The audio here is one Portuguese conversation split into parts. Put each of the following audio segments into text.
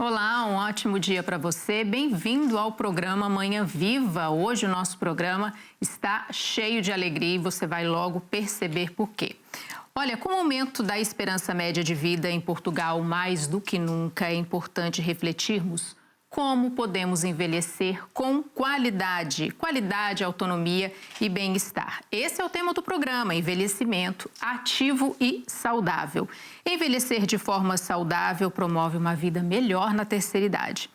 Olá, um ótimo dia para você. Bem-vindo ao programa Manhã Viva. Hoje o nosso programa está cheio de alegria e você vai logo perceber por quê. Olha, com o aumento da esperança média de vida em Portugal, mais do que nunca é importante refletirmos como podemos envelhecer com qualidade, autonomia e bem-estar. Esse é o tema do programa, envelhecimento ativo e saudável. Envelhecer de forma saudável promove uma vida melhor na terceira idade.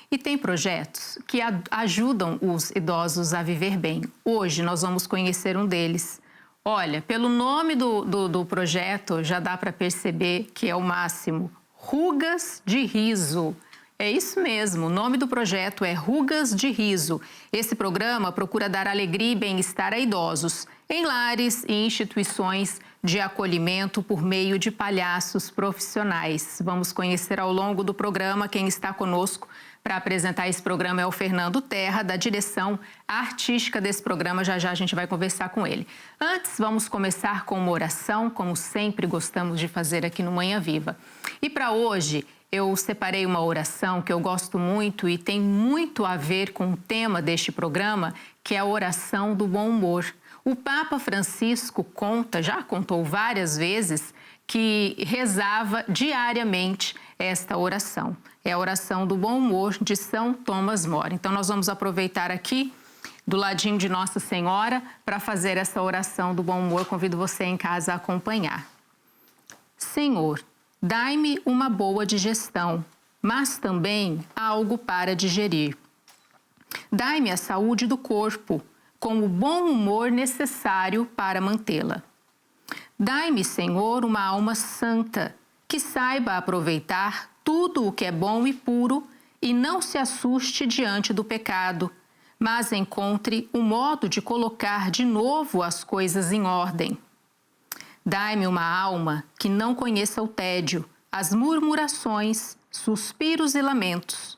E tem projetos que ajudam os idosos a viver bem. Hoje nós vamos conhecer um deles. Olha, pelo nome do projeto já dá para perceber que é o máximo. Rugas de Riso. É isso mesmo, o nome do projeto é Rugas de Riso. Esse programa procura dar alegria e bem-estar a idosos em lares e instituições de acolhimento por meio de palhaços profissionais. Vamos conhecer ao longo do programa. Quem está conosco para apresentar esse programa é o Fernando Terra, da direção artística desse programa. Já já a gente vai conversar com ele. Antes, vamos começar com uma oração, como sempre gostamos de fazer aqui no Manhã Viva. E para hoje, eu separei uma oração que eu gosto muito e tem muito a ver com o tema deste programa, que é a oração do bom humor. O Papa Francisco já contou várias vezes, que rezava diariamente esta oração. É a oração do bom humor de São Thomas More. Então nós vamos aproveitar aqui, do ladinho de Nossa Senhora, para fazer essa oração do bom humor. Convido você em casa a acompanhar. Senhor, dai-me uma boa digestão, mas também algo para digerir. Dai-me a saúde do corpo, com o bom humor necessário para mantê-la. Dai-me, Senhor, uma alma santa, que saiba aproveitar tudo o que é bom e puro e não se assuste diante do pecado, mas encontre o modo de colocar de novo as coisas em ordem. Dai-me uma alma que não conheça o tédio, as murmurações, suspiros e lamentos.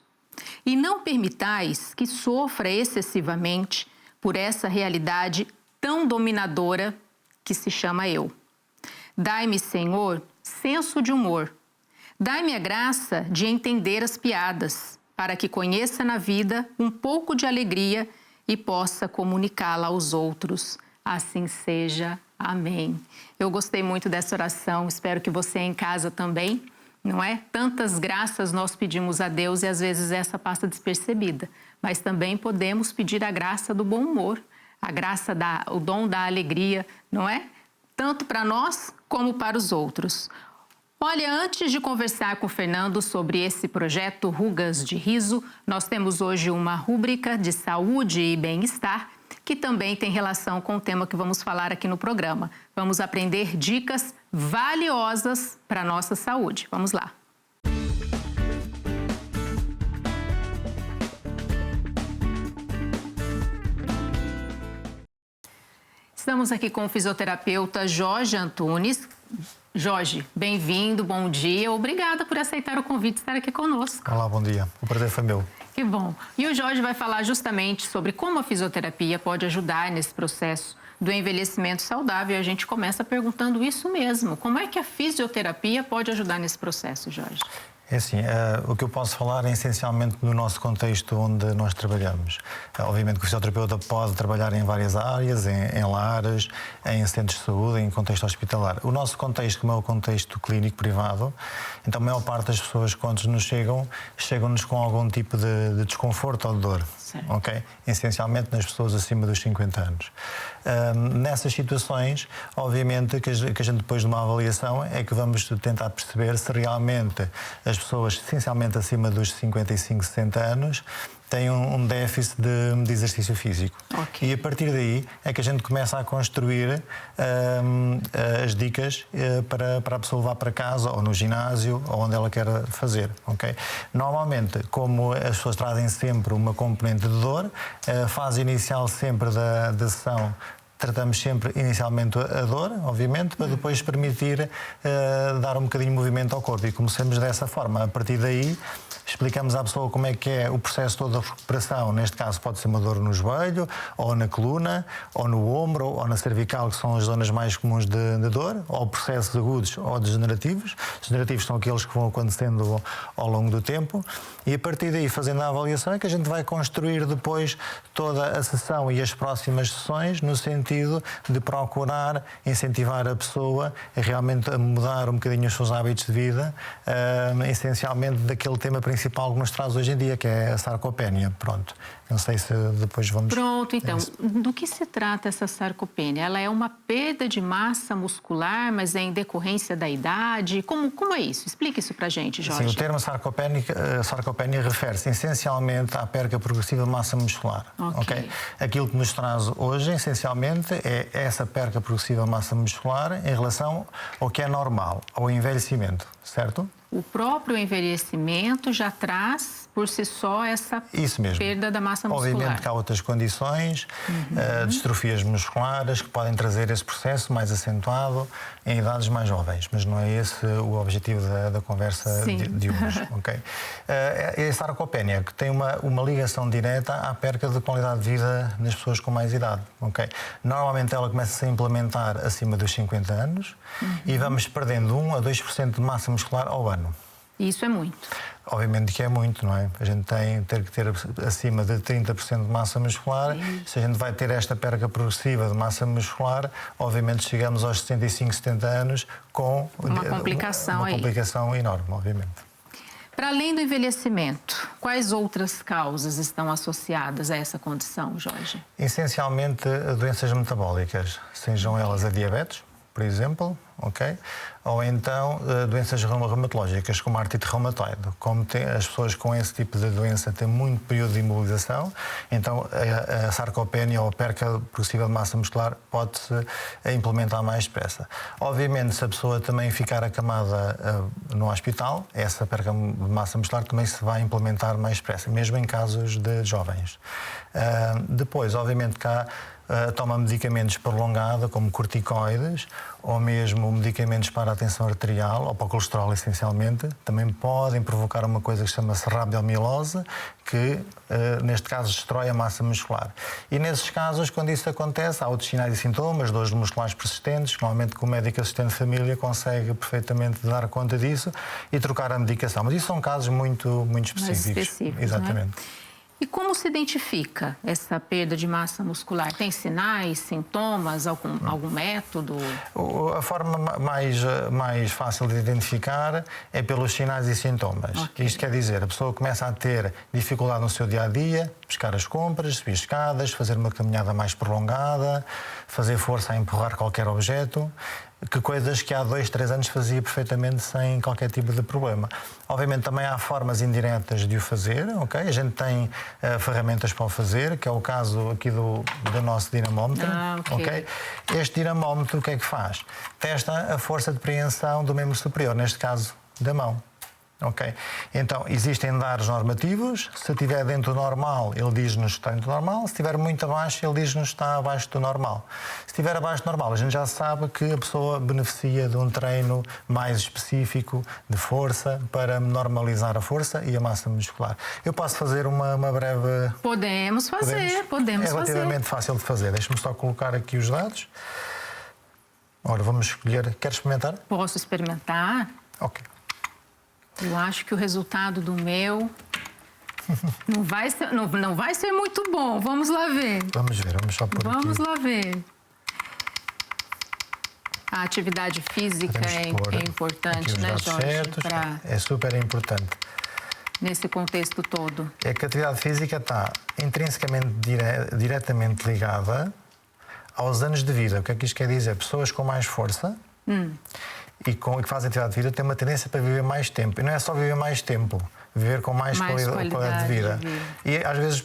E não permitais que sofra excessivamente por essa realidade tão dominadora que se chama eu. Dai-me, Senhor, senso de humor. Dai-me a graça de entender as piadas, para que conheça na vida um pouco de alegria e possa comunicá-la aos outros. Assim seja. Amém. Eu gostei muito dessa oração, espero que você em casa também, não é? Tantas graças nós pedimos a Deus e às vezes essa passa despercebida, mas também podemos pedir a graça do bom humor, a graça, o dom da alegria, não é? Tanto para nós como para os outros. Olha, antes de conversar com o Fernando sobre esse projeto Rugas de Riso, nós temos hoje uma rúbrica de saúde e bem-estar, que também tem relação com o tema que vamos falar aqui no programa. Vamos aprender dicas valiosas para a nossa saúde. Vamos lá. Estamos aqui com o fisioterapeuta Jorge Antunes. Jorge, bem-vindo, bom dia. Obrigada por aceitar o convite de estar aqui conosco. Olá, bom dia. O prazer foi meu. Que bom. E o Jorge vai falar justamente sobre como a fisioterapia pode ajudar nesse processo do envelhecimento saudável. E a gente começa perguntando isso mesmo. Como é que a fisioterapia pode ajudar nesse processo, Jorge? É assim, o que eu posso falar é essencialmente no nosso contexto onde nós trabalhamos. Obviamente que o fisioterapeuta pode trabalhar em várias áreas, em lares, em centros de saúde, em contexto hospitalar. O nosso contexto, como é o contexto clínico privado, então a maior parte das pessoas quando nos chegam-nos com algum tipo de desconforto ou de dor. Okay? Essencialmente nas pessoas acima dos 50 anos. Nessas situações, obviamente que a gente depois de uma avaliação é que vamos tentar perceber se realmente as pessoas essencialmente acima dos 55, 60 anos têm um déficit de exercício físico. Okay. E a partir daí é que a gente começa a construir as dicas para a pessoa levar para casa ou no ginásio ou onde ela quer fazer. Okay? Normalmente, como as pessoas trazem sempre uma componente de dor, a fase inicial sempre da sessão tratamos sempre inicialmente a dor, obviamente, para depois permitir dar um bocadinho de movimento ao corpo. E começamos dessa forma. A partir daí, explicamos à pessoa como é que é o processo todo da recuperação. Neste caso pode ser uma dor no joelho, ou na coluna, ou no ombro, ou na cervical, que são as zonas mais comuns de dor, ou processos agudos ou degenerativos. Degenerativos são aqueles que vão acontecendo ao longo do tempo. E a partir daí, fazendo a avaliação, é que a gente vai construir depois toda a sessão e as próximas sessões no sentido de procurar incentivar a pessoa a realmente mudar um bocadinho os seus hábitos de vida, essencialmente daquele tema principal que nos traz hoje em dia, que é a sarcopenia. Pronto. Não sei se depois vamos... Pronto, então, do que se trata essa sarcopenia? Ela é uma perda de massa muscular, mas é em decorrência da idade? Como é isso? Explique isso pra gente, Jorge. Sim, o termo sarcopenia refere-se essencialmente à perda progressiva de massa muscular. Okay? Aquilo que nos traz hoje, essencialmente, é essa perda progressiva de massa muscular em relação ao que é normal, ao envelhecimento, certo? O próprio envelhecimento já traz por si só essa perda da massa muscular. Obviamente que há outras condições, distrofias musculares, que podem trazer esse processo mais acentuado em idades mais jovens, mas não é esse o objetivo da conversa de hoje. Okay? É a sarcopenia, que tem uma ligação direta à perda de qualidade de vida nas pessoas com mais idade. Okay? Normalmente ela começa a se implementar acima dos 50 anos e vamos perdendo 1 a 2% de massa muscular ao ano. Isso é muito. Obviamente que é muito, não é? A gente tem que ter acima de 30% de massa muscular. Se a gente vai ter esta perda progressiva de massa muscular, obviamente chegamos aos 65, 70 anos com uma complicação enorme, obviamente. Para além do envelhecimento, quais outras causas estão associadas a essa condição, Jorge? Essencialmente, doenças metabólicas, sejam elas a diabetes, por exemplo, ok? Ou então doenças reumatológicas, como a artrite reumatoide. Como as pessoas com esse tipo de doença têm muito período de imobilização, então a sarcopenia ou a perda progressiva de massa muscular pode-se implementar mais depressa. Obviamente, se a pessoa também ficar acamada no hospital, essa perda de massa muscular também se vai implementar mais depressa, mesmo em casos de jovens. Depois, obviamente, que há toma medicamentos prolongada, como corticoides, ou mesmo medicamentos para a tensão arterial, ou para o colesterol, essencialmente, também podem provocar uma coisa que chama-se rabdomielose, que, neste caso, destrói a massa muscular. E, nesses casos, quando isso acontece, há outros sinais e sintomas, dores musculares persistentes, que, normalmente, o médico assistente de família consegue perfeitamente dar conta disso e trocar a medicação. Mas isso são casos muito específicos. Exatamente. Não é? E como se identifica essa perda de massa muscular? Tem sinais, sintomas, algum método? A forma mais fácil de identificar é pelos sinais e sintomas. Isto quer dizer, a pessoa começa a ter dificuldade no seu dia-a-dia, buscar as compras, subir escadas, fazer uma caminhada mais prolongada, fazer força a empurrar qualquer objeto, que coisas que há 2, 3 anos fazia perfeitamente sem qualquer tipo de problema. Obviamente também há formas indiretas de o fazer, ok? A gente tem ferramentas para o fazer, que é o caso aqui do nosso dinamómetro, ok? Este dinamómetro o que é que faz? Testa a força de preensão do membro superior, neste caso da mão. Ok? Então, existem dados normativos. Se estiver dentro do normal, ele diz-nos que está dentro do normal. Se estiver muito abaixo, ele diz-nos que está abaixo do normal. Se estiver abaixo do normal, a gente já sabe que a pessoa beneficia de um treino mais específico de força para normalizar a força e a massa muscular. Eu posso fazer uma breve... Podemos fazer. É relativamente fácil de fazer. Deixa-me só colocar aqui os dados. Ora, vamos escolher... Quer experimentar? Posso experimentar? Ok. Eu acho que o resultado do meu não vai ser muito bom. Vamos lá ver. Vamos só por aqui. Vamos lá ver. A atividade física é importante, né, Jorge? É super importante. Nesse contexto todo. É que a atividade física está intrinsecamente diretamente ligada aos anos de vida. O que é que isto quer dizer? Pessoas com mais força e que fazem atividade de vida têm uma tendência para viver mais tempo. E não é só viver mais tempo, viver com mais qualidade de vida. E às vezes,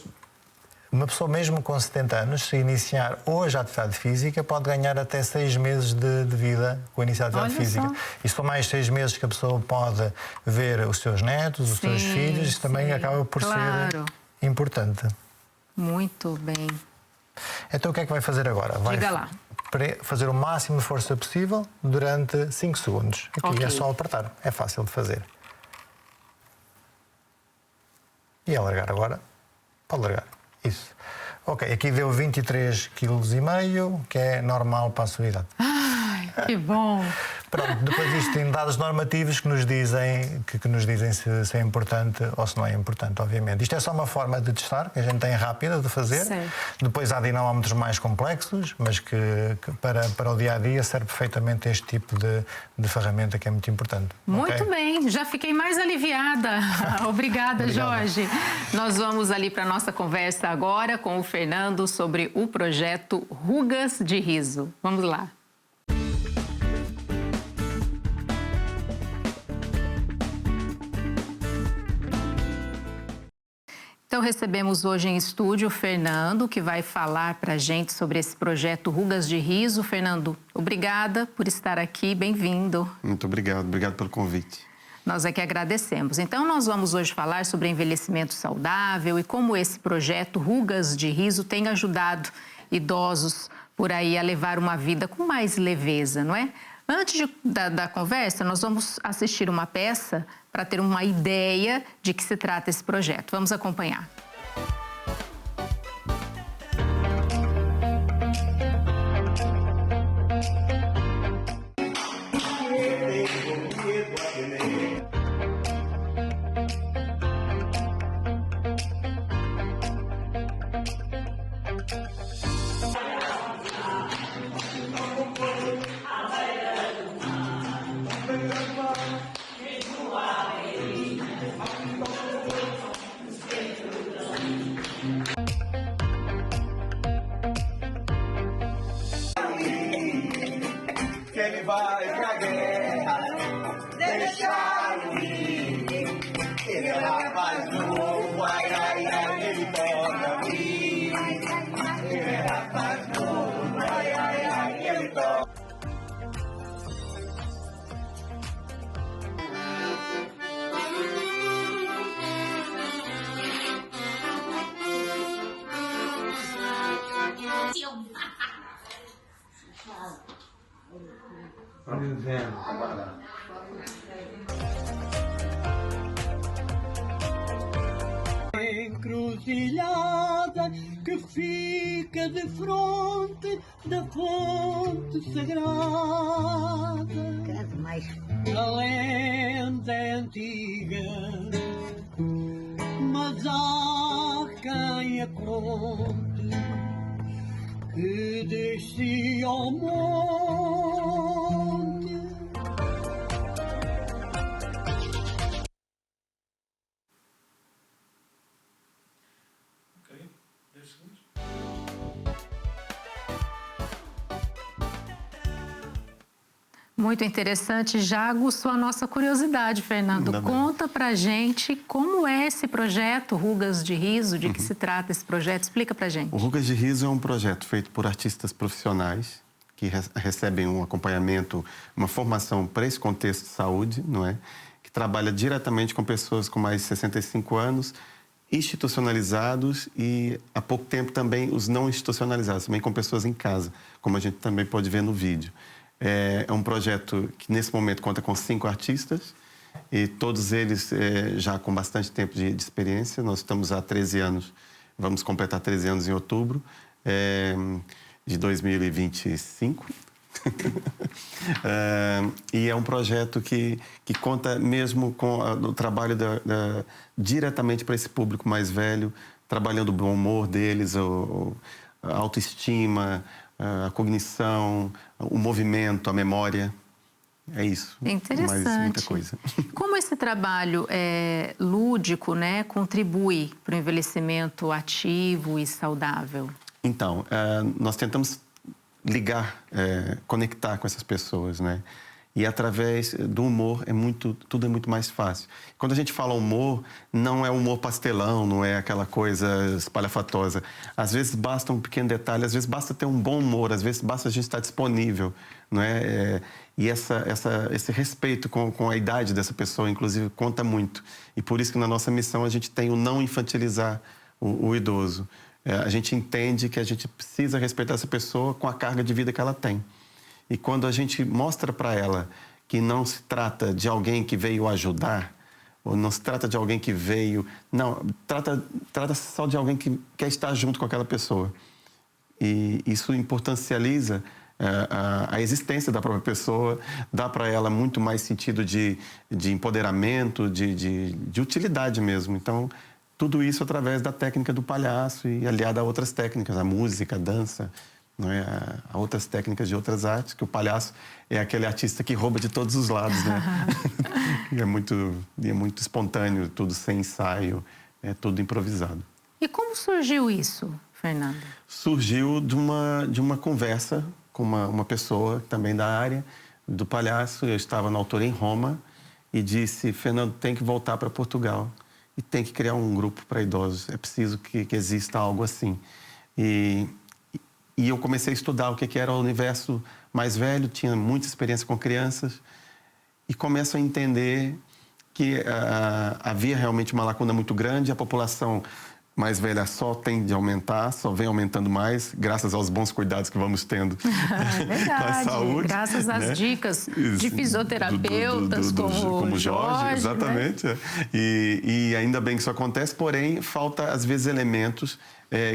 uma pessoa mesmo com 70 anos, se iniciar hoje a atividade física, pode ganhar até 6 meses de vida com a iniciar a atividade física. E se for mais 6 meses que a pessoa pode ver os seus netos, os seus filhos, isso também acaba por ser importante. Muito bem. Então o que é que vai fazer agora? Diga lá. Fazer o máximo de força possível durante 5 segundos. Aqui é só apertar, é fácil de fazer. e alargar agora, pode largar. Isso. Ok, aqui deu 23,5 kg, que é normal para a sua idade. Ai, que bom! Pronto, depois isto tem dados normativos que nos dizem, se é importante ou se não é importante, obviamente. Isto é só uma forma de testar, que a gente tem rápida de fazer. Sim. Depois há dinamómetros mais complexos, mas que para o dia-a-dia serve perfeitamente este tipo de ferramenta que é muito importante. Muito Okay? bem, já fiquei mais aliviada. Obrigada, Jorge. Nós vamos ali para a nossa conversa agora com o Fernando sobre o projeto Rugas de Riso. Vamos lá. Então, recebemos hoje em estúdio o Fernando, que vai falar para a gente sobre esse projeto Rugas de Riso. Fernando, obrigada por estar aqui, bem-vindo. Muito obrigado pelo convite. Nós é que agradecemos. Então, nós vamos hoje falar sobre envelhecimento saudável e como esse projeto Rugas de Riso tem ajudado idosos por aí a levar uma vida com mais leveza, não é? Antes da conversa, nós vamos assistir uma peça para ter uma ideia de que se trata esse projeto. Vamos acompanhar. Que ele vai pra guerra, deixar-o ir. Ele é rapaz novo, ai, ai, ai, ele toca vir. Ele é rapaz novo, ai, ai, ai, ele toca. Encruzilhada que fica de fronte da fonte sagrada. A lenda é antiga, mas há quem a conte, que descia ao monte. Muito interessante, já aguçou a nossa curiosidade, Fernando. Conta pra gente como é esse projeto Rugas de Riso, de que se trata esse projeto, explica pra gente. O Rugas de Riso é um projeto feito por artistas profissionais que recebem um acompanhamento, uma formação para esse contexto de saúde, não é? Que trabalha diretamente com pessoas com mais de 65 anos, institucionalizados e, há pouco tempo, também os não institucionalizados, também com pessoas em casa, como a gente também pode ver no vídeo. É um projeto que, nesse momento, conta com 5 artistas e todos eles já com bastante tempo de experiência. Nós estamos há 13 anos, vamos completar 13 anos em outubro de 2025. E é um projeto que conta mesmo com o trabalho diretamente para esse público mais velho, trabalhando o bom humor deles, a autoestima, a cognição, o movimento, a memória. É isso. Interessante. Mais muita coisa. Como esse trabalho lúdico, né, contribui para o envelhecimento ativo e saudável? Então, nós tentamos ligar, conectar com essas pessoas, né? E através do humor tudo é muito mais fácil. Quando a gente fala humor, não é humor pastelão, não é aquela coisa espalhafatosa. Às vezes basta um pequeno detalhe, às vezes basta ter um bom humor, às vezes basta a gente estar disponível, não é? E esse respeito com a idade dessa pessoa, inclusive, conta muito. E por isso que na nossa missão a gente tem o não infantilizar o idoso. A gente entende que a gente precisa respeitar essa pessoa com a carga de vida que ela tem. E quando a gente mostra para ela que não se trata de alguém que veio ajudar, ou não se trata de alguém que veio. Não, trata-se só de alguém que quer estar junto com aquela pessoa. E isso importancializa a existência da própria pessoa, dá para ela muito mais sentido de empoderamento, de utilidade mesmo. Então, tudo isso através da técnica do palhaço e aliada a outras técnicas, a música, a dança, não é? A outras técnicas de outras artes, que o palhaço é aquele artista que rouba de todos os lados, né? é muito espontâneo, tudo sem ensaio, é tudo improvisado. E como surgiu isso, Fernando? Surgiu de uma conversa com uma pessoa também da área do palhaço. Eu estava na altura em Roma e disse: Fernando, tem que voltar para Portugal e tem que criar um grupo para idosos. É preciso que exista algo assim. E eu comecei a estudar o que era o universo mais velho, tinha muita experiência com crianças e começo a entender que havia realmente uma lacuna muito grande. A população mais velha só tende a aumentar, só vem aumentando mais, graças aos bons cuidados que vamos tendo com a saúde. Graças às dicas de fisioterapeutas como Jorge. Exatamente. Né? E ainda bem que isso acontece, porém, falta, às vezes, elementos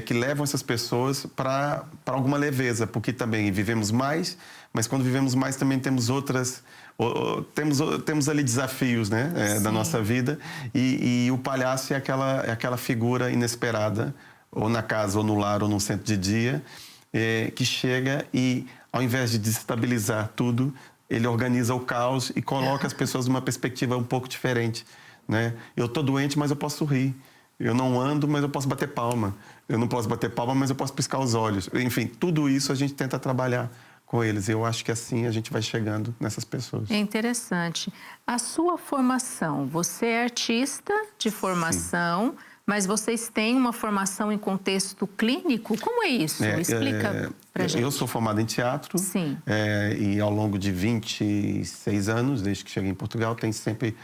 que levam essas pessoas para alguma leveza, porque também vivemos mais, mas quando vivemos mais também temos outras... Temos ali desafios, né, da nossa vida, e o palhaço é aquela figura inesperada, ou na casa, ou no lar, ou num centro de dia, que chega e, ao invés de desestabilizar tudo, ele organiza o caos e coloca as pessoas numa perspectiva um pouco diferente, né? Eu estou doente, mas eu posso rir. Eu não ando, mas eu posso bater palma. Eu não posso bater palma, mas eu posso piscar os olhos. Enfim, tudo isso a gente tenta trabalhar com eles. Eu acho que assim a gente vai chegando nessas pessoas. É interessante. A sua formação, você é artista de formação, sim, mas vocês têm uma formação em contexto clínico? Como é isso? Explica pra gente. Eu sou formado em teatro. Sim. E ao longo de 26 anos, desde que cheguei em Portugal, tenho sempre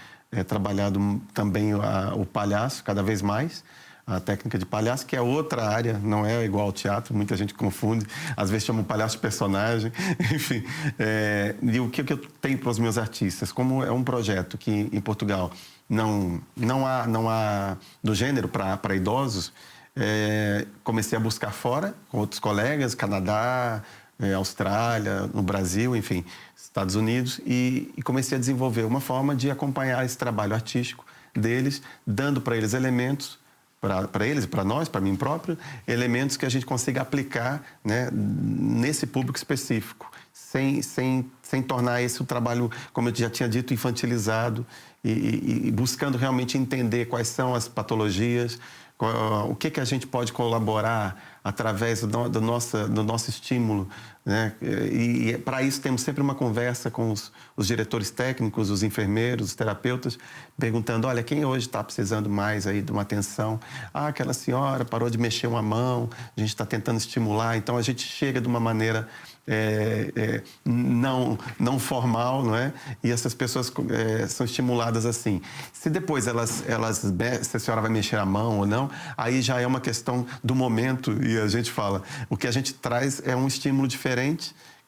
trabalhado também o palhaço, cada vez mais. A técnica de palhaço, que é outra área, não é igual ao teatro, muita gente confunde, às vezes chama o palhaço de personagem, enfim. E o que eu tenho para os meus artistas? Como é um projeto que em Portugal não há do gênero para idosos, comecei a buscar fora, com outros colegas, Canadá, Austrália, no Brasil, enfim, Estados Unidos, e comecei a desenvolver uma forma de acompanhar esse trabalho artístico deles, dando para eles elementos, para eles e para nós, para mim próprio, elementos que a gente consiga aplicar, né, nesse público específico, sem tornar esse o trabalho, como eu já tinha dito, infantilizado e buscando realmente entender quais são as patologias, o que a gente pode colaborar através do nosso estímulo, né? E para isso temos sempre uma conversa com os diretores técnicos, os enfermeiros, os terapeutas, perguntando: olha, quem hoje está precisando mais aí de uma atenção? Ah, aquela senhora parou de mexer uma mão, a gente está tentando estimular. Então a gente chega de uma maneira não formal, não é? E essas pessoas são estimuladas assim. Se depois se a senhora vai mexer a mão ou não, aí já é uma questão do momento, e a gente fala, o que a gente traz é um estímulo diferente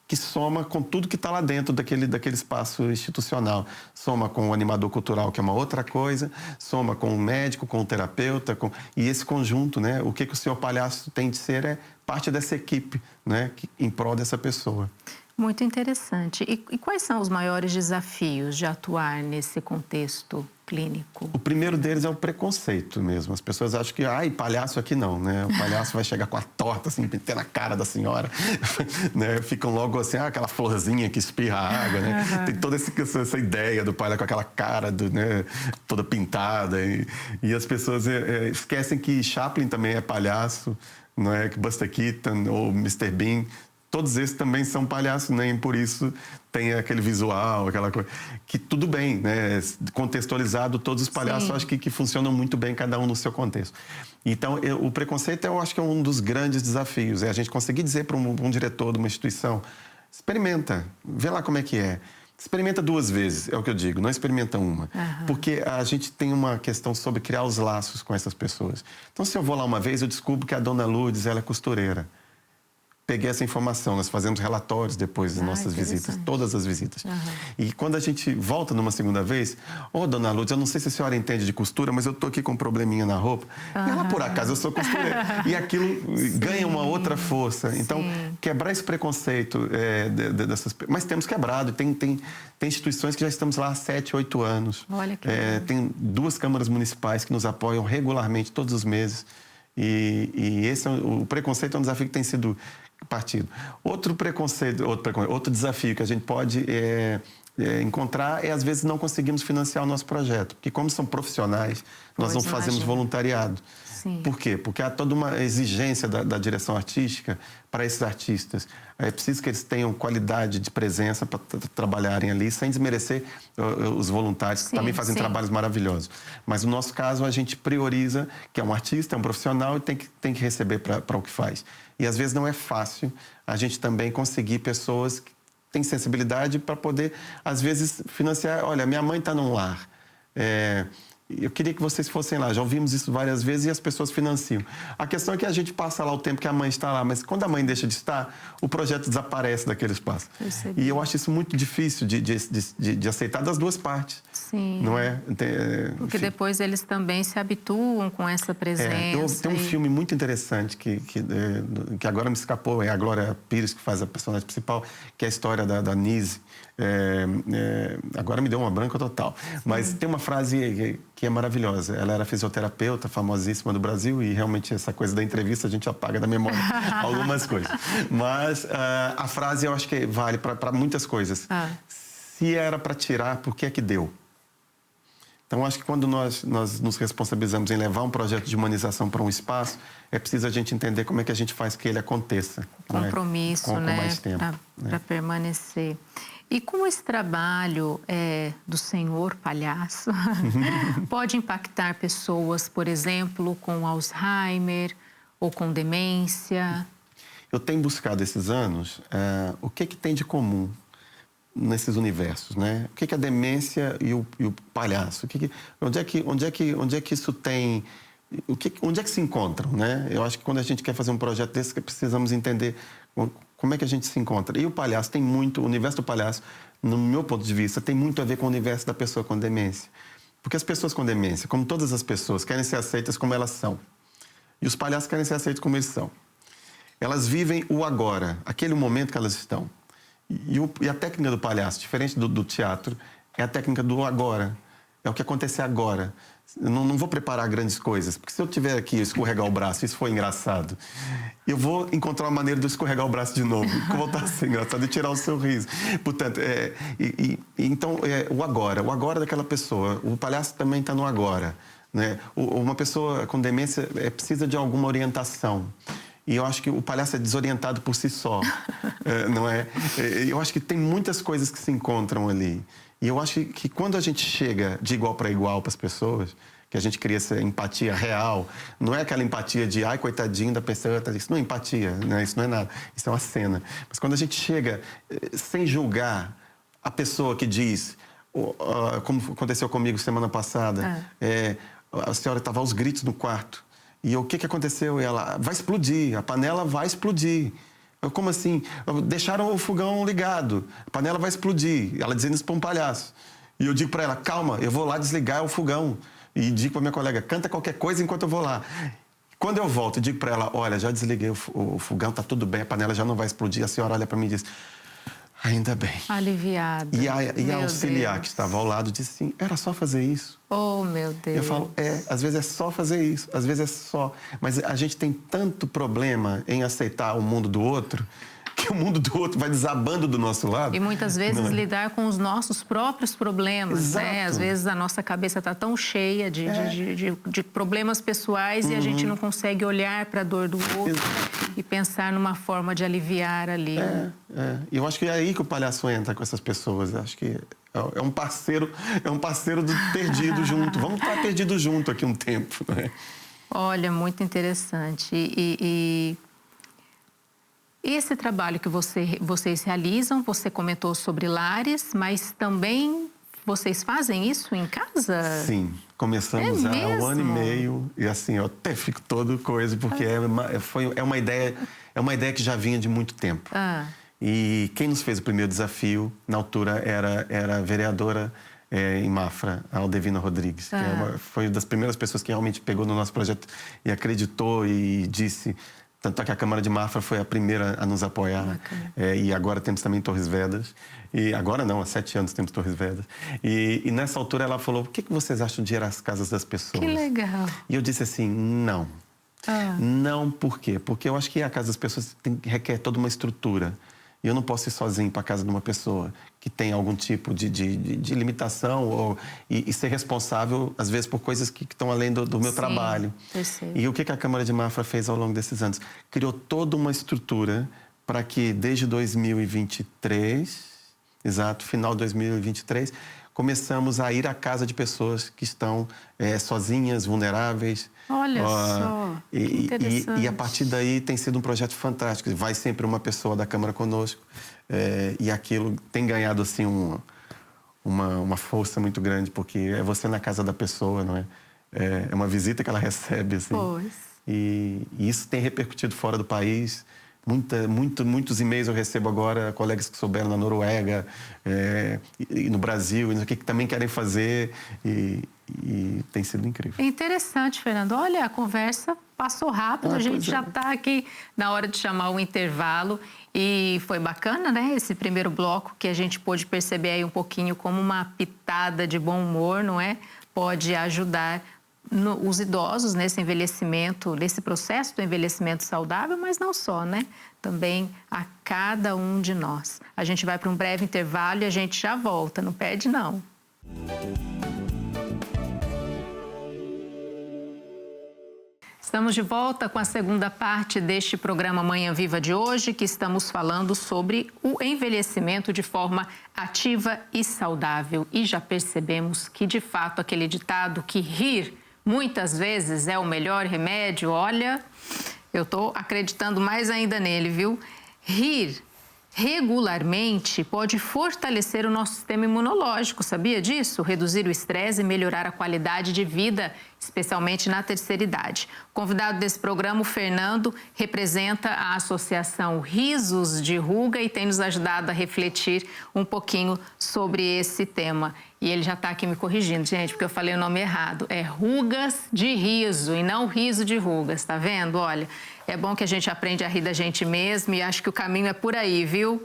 que soma com tudo que está lá dentro daquele espaço institucional. Soma com o animador cultural, que é uma outra coisa, soma com o médico, com o terapeuta, e esse conjunto, né? O que o senhor palhaço tem de ser é parte dessa equipe, né? Em prol dessa pessoa. Muito interessante. E quais são os maiores desafios de atuar nesse contexto clínico? O primeiro deles é o preconceito mesmo. As pessoas acham que, palhaço aqui não, né? O palhaço vai chegar com a torta, assim, meter na cara da senhora, né? Ficam logo assim, aquela florzinha que espirra a água, né? Uhum. Tem toda essa ideia do palhaço com aquela cara, né? Toda pintada. E as pessoas esquecem que Chaplin também é palhaço, não é? Que Buster Keaton ou Mr. Bean, todos esses também são palhaços, nem por isso tem aquele visual, aquela coisa. Que tudo bem, né? Contextualizado, todos os palhaços, acho que funcionam muito bem, cada um no seu contexto. Então, o preconceito, eu acho que é um dos grandes desafios. É a gente conseguir dizer para um diretor de uma instituição: experimenta, vê lá como é que é. Experimenta 2 vezes, é o que eu digo, não experimenta uma. Uhum. Porque a gente tem uma questão sobre criar os laços com essas pessoas. Então, se eu vou lá uma vez, eu descubro que a dona Lourdes, ela é costureira. peguei essa informação. Nós fazemos relatórios depois das nossas visitas, todas as visitas. E quando a gente volta numa segunda vez, dona Lourdes, eu não sei se a senhora entende de costura, mas eu tô aqui com um probleminha na roupa. E ela, por acaso, eu sou costureira. E aquilo ganha uma outra força. Então, quebrar esse preconceito dessas... Mas temos quebrado. Tem instituições que já estamos lá há 7, 8 anos. Olha que tem 2 câmaras municipais que nos apoiam regularmente, todos os meses. E esse o preconceito é um desafio que tem sido partido. Outro desafio que a gente pode encontrar é, às vezes, não conseguimos financiar o nosso projeto. Porque, como são profissionais, nós não fazemos voluntariado. Sim. Por quê? Porque há toda uma exigência da direção artística para esses artistas. É preciso que eles tenham qualidade de presença para trabalharem ali, sem desmerecer os voluntários, que também fazem trabalhos maravilhosos. Mas, no nosso caso, a gente prioriza que é um artista, é um profissional e tem que receber para o que faz. E, às vezes, não é fácil a gente também conseguir pessoas que têm sensibilidade para poder, às vezes, financiar. Olha, minha mãe está num lar. Eu queria que vocês fossem lá. Já ouvimos isso várias vezes e as pessoas financiam. A questão é que a gente passa lá o tempo que a mãe está lá, mas quando a mãe deixa de estar, o projeto desaparece daquele espaço. E eu acho isso muito difícil de aceitar das duas partes. Sim. Não é? Porque depois eles também se habituam com essa presença. Tem um filme muito interessante que agora me escapou, é a Glória Pires que faz a personagem principal, que é a história da Nise. Agora me deu uma branca total. Mas tem uma frase que é maravilhosa. Ela era fisioterapeuta, famosíssima do Brasil, e realmente essa coisa da entrevista a gente apaga da memória algumas coisas. Mas a frase eu acho que vale para muitas coisas. Se era para tirar, por que é que deu? Então, acho que quando nós nos responsabilizamos em levar um projeto de humanização para um espaço, é preciso a gente entender como é que a gente faz que ele aconteça. Compromisso, com mais tempo. Para permanecer. E como esse trabalho do senhor palhaço pode impactar pessoas, por exemplo, com Alzheimer ou com demência? Eu tenho buscado esses anos o que tem de comum nesses universos, né? O que é a demência e o palhaço? Onde é que isso tem? Onde é que se encontram, né? Eu acho que quando a gente quer fazer um projeto desse, que precisamos entender como é que a gente se encontra. E o palhaço tem muito, o universo do palhaço, no meu ponto de vista, tem muito a ver com o universo da pessoa com demência. Porque as pessoas com demência, como todas as pessoas, querem ser aceitas como elas são. E os palhaços querem ser aceitos como eles são. Elas vivem o agora, aquele momento que elas estão. E a técnica do palhaço, diferente do teatro, é a técnica do agora. É o que acontecer agora. Eu não vou preparar grandes coisas, porque se eu tiver aqui e escorregar o braço, isso for engraçado, eu vou encontrar uma maneira de eu escorregar o braço de novo, que voltar a ser engraçado e tirar o seu riso. Portanto, então, o agora daquela pessoa. O palhaço também está no agora, né? Uma pessoa com demência precisa de alguma orientação. E eu acho que o palhaço é desorientado por si só, não é? Eu acho que tem muitas coisas que se encontram ali. E eu acho que quando a gente chega de igual para igual para as pessoas, que a gente cria essa empatia real, não é aquela empatia de, ai, coitadinho da pessoa, isso não é empatia, né? Isso não é nada, isso é uma cena. Mas quando a gente chega sem julgar a pessoa que diz, como aconteceu comigo semana passada, a senhora estava aos gritos no quarto, e o que aconteceu? Ela, vai explodir, a panela vai explodir. Eu, como assim? Deixaram o fogão ligado, a panela vai explodir. Ela dizendo isso para um palhaço. E eu digo para ela, calma, eu vou lá desligar o fogão. E digo para minha colega, canta qualquer coisa enquanto eu vou lá. Quando eu volto e digo para ela, olha, já desliguei o fogão, tá tudo bem, a panela já não vai explodir. A senhora olha para mim e diz, ainda bem. Aliviada. E a auxiliar que estava ao lado disse assim, era só fazer isso. Oh, meu Deus. Eu falo, às vezes é só fazer isso, às vezes é só. Mas a gente tem tanto problema em aceitar o mundo do outro, que o mundo do outro vai desabando do nosso lado. E muitas vezes lidar com os nossos próprios problemas, né? Às vezes a nossa cabeça está tão cheia de problemas pessoais e a gente não consegue olhar para a dor do outro e pensar numa forma de aliviar ali. E eu acho que é aí que o palhaço entra com essas pessoas. Eu acho que é um parceiro do perdido junto. Vamos estar perdidos junto aqui um tempo, né? Olha, muito interessante. E esse trabalho que vocês realizam, você comentou sobre lares, mas também vocês fazem isso em casa? Sim. Começamos há 1 ano e meio e assim, eu até fico todo coisa, porque é uma ideia que já vinha de muito tempo. E quem nos fez o primeiro desafio, na altura, era a vereadora em Mafra, a Aldevina Rodrigues. Que foi uma das primeiras pessoas que realmente pegou no nosso projeto e acreditou e disse... Tanto é que a Câmara de Mafra foi a primeira a nos apoiar. E agora temos também Torres Vedras. E agora não, há 7 anos temos Torres Vedras. E nessa altura ela falou, o que vocês acham de ir às casas das pessoas? Que legal. E eu disse assim, não. Não, por quê? Porque eu acho que a casa das pessoas requer toda uma estrutura. E eu não posso ir sozinho para a casa de uma pessoa que tem algum tipo de limitação e ser responsável, às vezes, por coisas que estão além do meu trabalho. E o que a Câmara de Mafra fez ao longo desses anos? Criou toda uma estrutura para que, desde 2023, final de 2023, começamos a ir à casa de pessoas que estão sozinhas, vulneráveis. Olha só, que interessante. E a partir daí tem sido um projeto fantástico. Vai sempre uma pessoa da Câmara conosco e aquilo tem ganhado assim uma força muito grande, porque é você na casa da pessoa, não é? É uma visita que ela recebe, assim. Pois. E isso tem repercutido fora do país. Muitos e-mails eu recebo agora, colegas que souberam na Noruega e no Brasil, que também querem fazer e tem sido incrível. É interessante, Fernando. Olha, a conversa passou rápido, a gente já está aqui na hora de chamar o intervalo e foi bacana, né? Esse primeiro bloco que a gente pôde perceber aí um pouquinho como uma pitada de bom humor, não é? Pode ajudar os idosos nesse envelhecimento, nesse processo do envelhecimento saudável, mas não só, né? Também a cada um de nós. A gente vai para um breve intervalo e a gente já volta, não perde não. Estamos de volta com a segunda parte deste programa Manhã Viva de hoje, que estamos falando sobre o envelhecimento de forma ativa e saudável. E já percebemos que, de fato, aquele ditado que rir muitas vezes é o melhor remédio, olha, eu estou acreditando mais ainda nele, viu? Rir regularmente pode fortalecer o nosso sistema imunológico, sabia disso? Reduzir o estresse e melhorar a qualidade de vida, especialmente na terceira idade. O convidado desse programa, o Fernando, representa a Associação Risos de Ruga e tem nos ajudado a refletir um pouquinho sobre esse tema. E ele já está aqui me corrigindo, gente, porque eu falei o nome errado. É rugas de riso e não riso de rugas, tá vendo? Olha, é bom que a gente aprende a rir da gente mesmo e acho que o caminho é por aí, viu?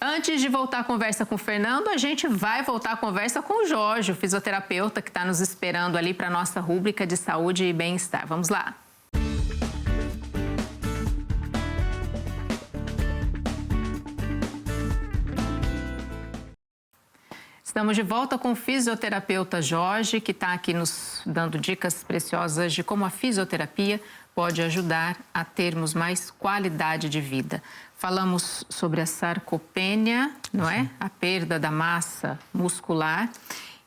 Antes de voltar a conversa com o Fernando, a gente vai voltar a conversa com o Jorge, o fisioterapeuta que está nos esperando ali para a nossa rúbrica de saúde e bem-estar. Vamos lá! Estamos de volta com o fisioterapeuta Jorge, que está aqui nos dando dicas preciosas de como a fisioterapia pode ajudar a termos mais qualidade de vida. Falamos sobre a sarcopenia, não é? A perda da massa muscular.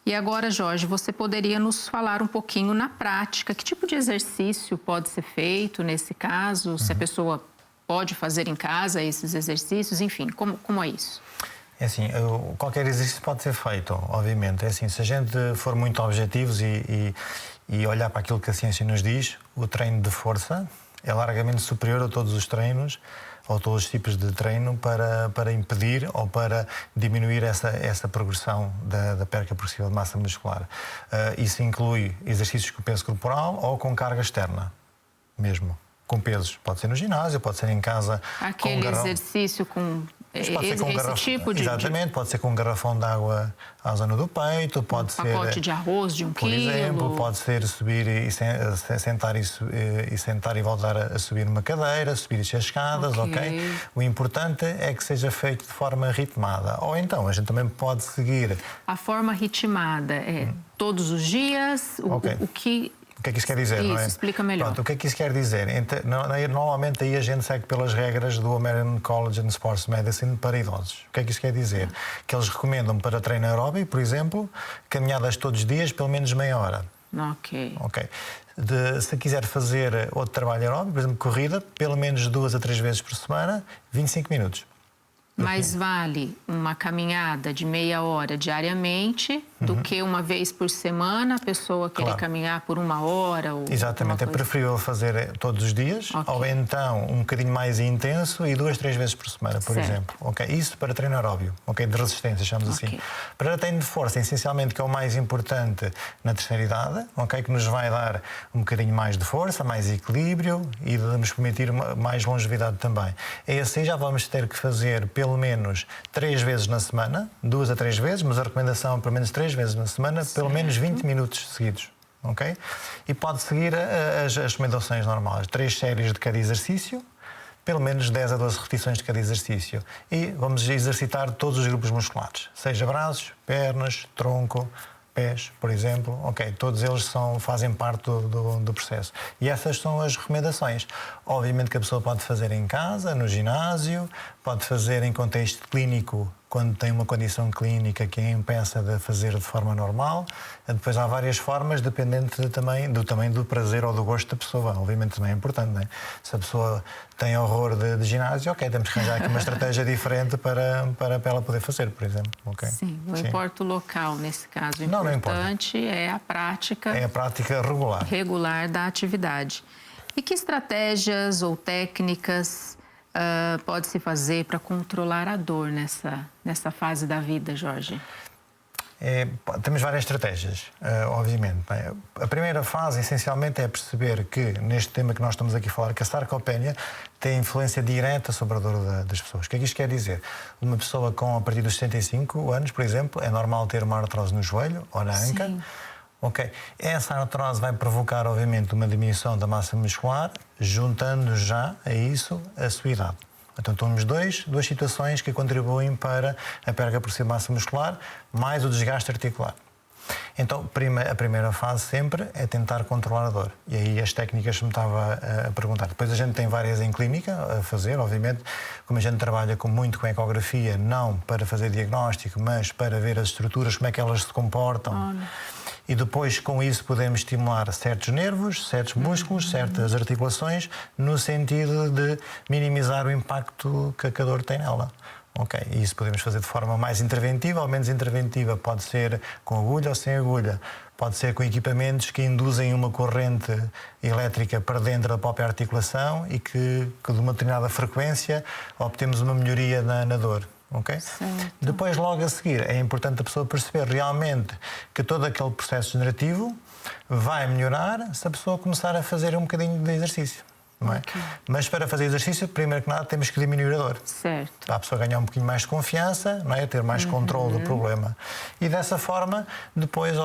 E agora, Jorge, você poderia nos falar um pouquinho na prática, que tipo de exercício pode ser feito nesse caso? Se a pessoa pode fazer em casa esses exercícios, enfim, como é isso? É assim, qualquer exercício pode ser feito, obviamente. É assim, se a gente for muito objetivos e olhar para aquilo que a ciência nos diz, o treino de força é largamente superior a todos os treinos ou todos os tipos de treino para impedir ou para diminuir essa progressão da perca progressiva de massa muscular. Isso inclui exercícios com peso corporal ou com carga externa, mesmo. Com pesos. Pode ser no ginásio, pode ser em casa. Aquele exercício com esse tipo de... Exatamente, pode ser com um garrafão de água à zona do peito, pode ser... pacote de arroz de 1 quilo. Por exemplo, pode ser subir e sentar e voltar a subir numa cadeira, subir as escadas, ok? O importante é que seja feito de forma ritmada. Ou então, a gente também pode seguir... A forma ritmada é todos os dias, o que... O que é que isso quer dizer, isso, não é? Explica melhor. Pronto, o que é que isso quer dizer? Normalmente aí a gente segue pelas regras do American College of Sports Medicine para idosos. O que é que isso quer dizer? Que eles recomendam para treino aeróbico, por exemplo, caminhadas todos os dias, pelo menos meia hora. Ok. Se quiser fazer outro trabalho aeróbico, por exemplo, corrida, pelo menos 2 a 3 vezes por semana, 25 minutos. Mas vale uma caminhada de meia hora diariamente do que uma vez por semana a pessoa querer caminhar por 1 hora ou Exatamente, é preferível fazer todos os dias, ou então um bocadinho mais intenso e 2, 3 vezes por semana, por exemplo. Isso para treino aeróbio, de resistência, chamamos assim. Para treino de força, essencialmente, que é o mais importante na terceira idade, que nos vai dar um bocadinho mais de força, mais equilíbrio e nos permitir mais longevidade também. E assim já vamos ter que fazer pelo menos 3 vezes na semana, 2 a 3 vezes, mas a recomendação é pelo menos 3 vezes na semana, pelo menos 20 minutos seguidos. E pode seguir as recomendações normais. 3 séries de cada exercício, pelo menos 10 a 12 repetições de cada exercício. E vamos exercitar todos os grupos musculares, seja braços, pernas, tronco, pés, por exemplo. Todos eles fazem parte do processo. E essas são as recomendações. Obviamente que a pessoa pode fazer em casa, no ginásio, pode fazer em contexto clínico, quando tem uma condição clínica que a impeça de fazer de forma normal. Depois há várias formas, dependente também do prazer ou do gosto da pessoa. Obviamente também é importante, não é? Se a pessoa tem horror de ginásio, temos que arranjar aqui uma estratégia diferente para ela poder fazer, por exemplo. Sim, não importa o local nesse caso. O importante é a prática. É a prática regular. Regular da atividade. E que estratégias ou técnicas pode-se fazer para controlar a dor nessa fase da vida, Jorge? Temos várias estratégias, obviamente. A primeira fase, essencialmente, é perceber que, neste tema que nós estamos aqui a falar, que a sarcopenia tem influência direta sobre a dor das pessoas. O que é que isto quer dizer? Uma pessoa a partir dos 65 anos, por exemplo, é normal ter uma artrose no joelho ou na anca. Essa artrose vai provocar, obviamente, uma diminuição da massa muscular, juntando já a isso a sua idade. Então, temos duas situações que contribuem para a perda progressiva de massa muscular, mais o desgaste articular. Então, a primeira fase sempre é tentar controlar a dor. E aí as técnicas que me estava a perguntar. Depois a gente tem várias em clínica a fazer, obviamente, como a gente trabalha muito com ecografia, não para fazer diagnóstico, mas para ver as estruturas, como é que elas se comportam. E depois, com isso, podemos estimular certos nervos, certos músculos, certas articulações, no sentido de minimizar o impacto que a dor tem nela. E isso podemos fazer de forma mais interventiva ou menos interventiva. Pode ser com agulha ou sem agulha. Pode ser com equipamentos que induzem uma corrente elétrica para dentro da própria articulação e que de uma determinada frequência obtemos uma melhoria na dor. Depois, logo a seguir, é importante a pessoa perceber realmente que todo aquele processo degenerativo vai melhorar se a pessoa começar a fazer um bocadinho de exercício. Mas para fazer exercício, primeiro que nada, temos que diminuir a dor. Para a pessoa ganhar um bocadinho mais de confiança, ter mais controle do problema. E dessa forma, depois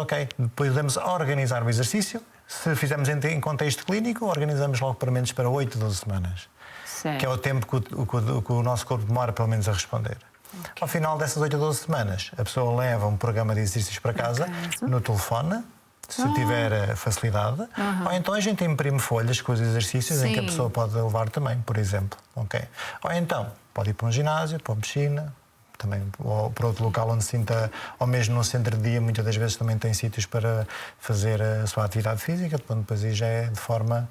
podemos organizar o exercício. Se fizermos em contexto clínico, organizamos logo pelo menos para 8 a 12 semanas. Que é o tempo que o nosso corpo demora, pelo menos, a responder. Ao final dessas 8 a 12 semanas, a pessoa leva um programa de exercícios para casa, no telefone, se tiver facilidade, ou então a gente imprime folhas com os exercícios em que a pessoa pode levar também, por exemplo. Ou então pode ir para um ginásio, para uma piscina, também, ou para outro local onde sinta, ou mesmo no centro de dia, muitas das vezes também tem sítios para fazer a sua atividade física, depois aí já é de forma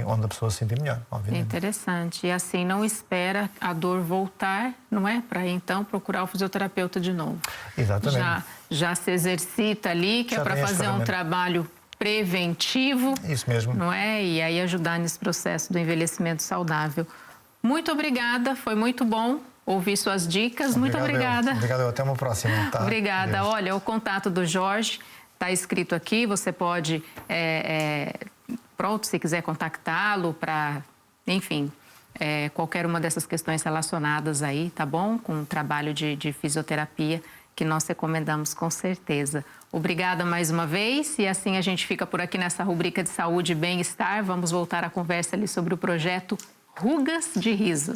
onde a pessoa se sente melhor, obviamente. Interessante. E assim não espera a dor voltar, não é? Para então procurar o fisioterapeuta de novo. Exatamente. Já se exercita ali, que é para fazer um trabalho preventivo. Isso mesmo. Não é? E aí ajudar nesse processo do envelhecimento saudável. Muito obrigada, foi muito bom ouvir suas dicas. Muito obrigada. Obrigado, até uma próxima. Tá? Obrigada. Adeus. Olha, o contato do Jorge está escrito aqui, você pode, se quiser contactá-lo para, enfim, qualquer uma dessas questões relacionadas aí, tá bom? Com o trabalho de fisioterapia que nós recomendamos com certeza. Obrigada mais uma vez e assim a gente fica por aqui nessa rubrica de saúde e bem-estar. Vamos voltar a conversa ali sobre o projeto Rugas de Riso.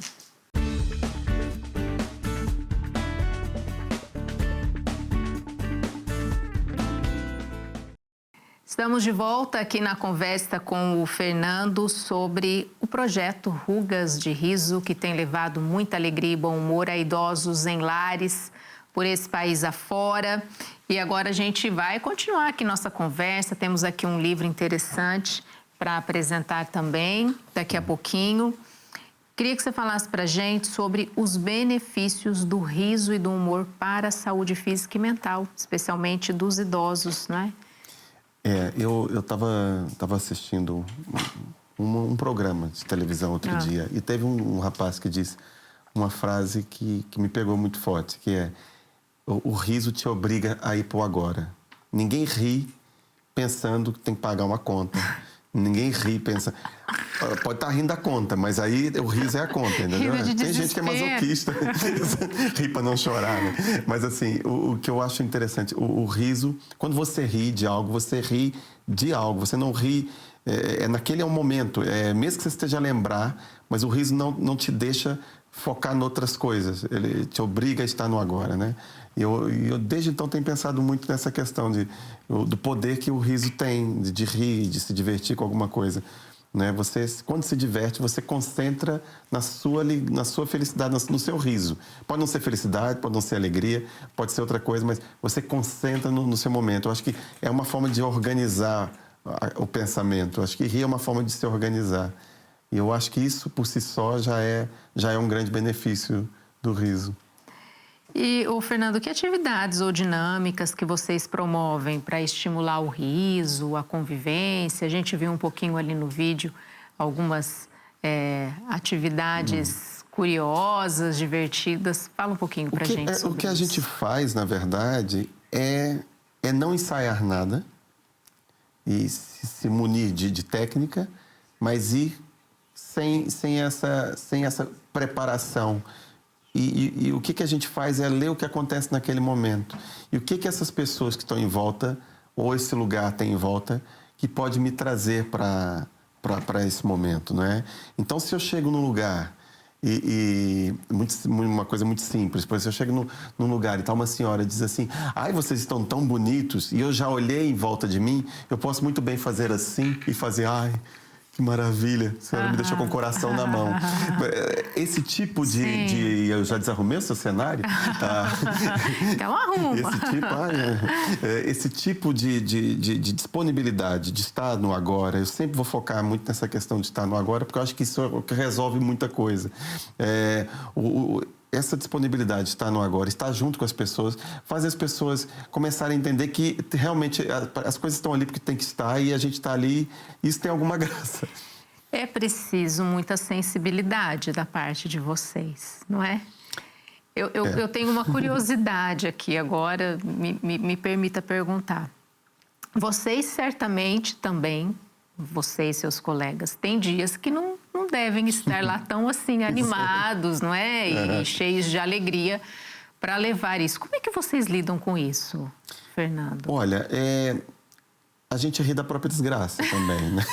Estamos de volta aqui na conversa com o Fernando sobre o projeto Rugas de Riso, que tem levado muita alegria e bom humor a idosos em lares por esse país afora. E agora a gente vai continuar aqui nossa conversa. Temos aqui um livro interessante para apresentar também daqui a pouquinho. Queria que você falasse para a gente sobre os benefícios do riso e do humor para a saúde física e mental, especialmente dos idosos, né? Eu estava assistindo um programa de televisão outro dia e teve um rapaz que disse uma frase que me pegou muito forte, que é: o riso te obriga a ir pro agora. Ninguém ri pensando que tem que pagar uma conta. Ninguém ri pensando... Pode estar rindo da conta, mas aí o riso é a conta, entendeu? Tem gente que é masoquista, ri para não chorar, né? Mas assim, o que eu acho interessante, o riso, quando você ri de algo, você ri de algo, você não ri... naquele momento, mesmo que você esteja a lembrar, mas o riso não te deixa focar em outras coisas, ele te obriga a estar no agora, né? E eu desde então tenho pensado muito nessa questão do poder que o riso tem, de rir, de se divertir com alguma coisa, né? Você, quando se diverte, você concentra na sua felicidade, no seu riso. Pode não ser felicidade, pode não ser alegria, pode ser outra coisa, mas você concentra no seu momento. Eu acho que é uma forma de organizar o pensamento. Eu acho que rir é uma forma de se organizar. E eu acho que isso, por si só, já é um grande benefício do riso. E, Fernando, que atividades ou dinâmicas que vocês promovem para estimular o riso, a convivência? A gente viu um pouquinho ali no vídeo algumas atividades curiosas, divertidas. Fala um pouquinho para a gente sobre isso. O que a gente faz, na verdade, é não ensaiar nada e se munir de técnica, mas ir sem essa preparação. E o que a gente faz é ler o que acontece naquele momento. E o que essas pessoas que estão em volta, ou esse lugar tem em volta, que pode me trazer para esse momento, não é? Então, se eu chego num lugar, uma coisa muito simples, por exemplo, se eu chego num lugar e está uma senhora e diz assim: ai, vocês estão tão bonitos, e eu já olhei em volta de mim, eu posso muito bem fazer assim e fazer: ai, que maravilha, a senhora me deixou com o coração na mão. Esse tipo de eu já desarrumei o seu cenário? Então arruma. Esse tipo de disponibilidade, de estar no agora, eu sempre vou focar muito nessa questão de estar no agora, porque eu acho que isso é o que resolve muita coisa. Essa disponibilidade de estar no agora, estar junto com as pessoas, faz as pessoas começarem a entender que realmente as coisas estão ali porque tem que estar e a gente está ali, e isso tem alguma graça. É preciso muita sensibilidade da parte de vocês, não é? Eu tenho uma curiosidade aqui agora, me permita perguntar. Vocês certamente também, você e seus colegas, têm dias que não devem estar lá tão assim animados, não é? E cheios de alegria para levar isso. Como é que vocês lidam com isso, Fernando? Olha, a gente ri da própria desgraça também, né?